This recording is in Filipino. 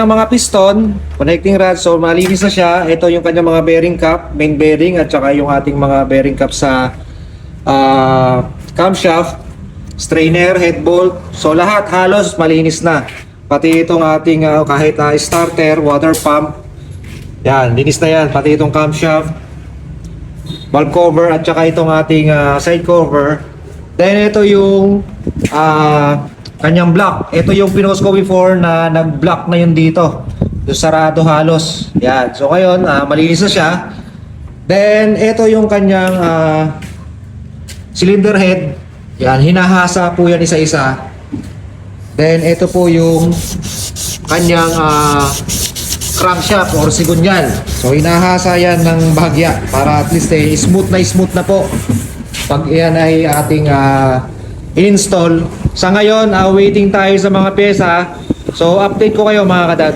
Ang mga piston, connecting rod, so malinis na siya. Ito yung kanyang mga bearing cap, main bearing at saka yung ating mga bearing cap sa camshaft, strainer, head bolt. So lahat halos malinis na. Pati itong ating kahit starter, water pump. Yan, linis na yan. Pati itong camshaft, valve cover at saka itong ating side cover. Then ito yung kanyang block. Ito yung pinost ko before na nag-block na yun dito. Yung sarado halos. Yan. So ngayon, malinis na siya. Then ito yung kanyang cylinder head. Yan, hinahasa po yan isa-isa. Then ito po yung kanyang crankshaft or sigunyal. So hinahasa yan ng bahagya para at least smooth na po pag yan ay ating install. Sa ngayon, waiting tayo sa mga pyesa. So update ko kayo mga kadado.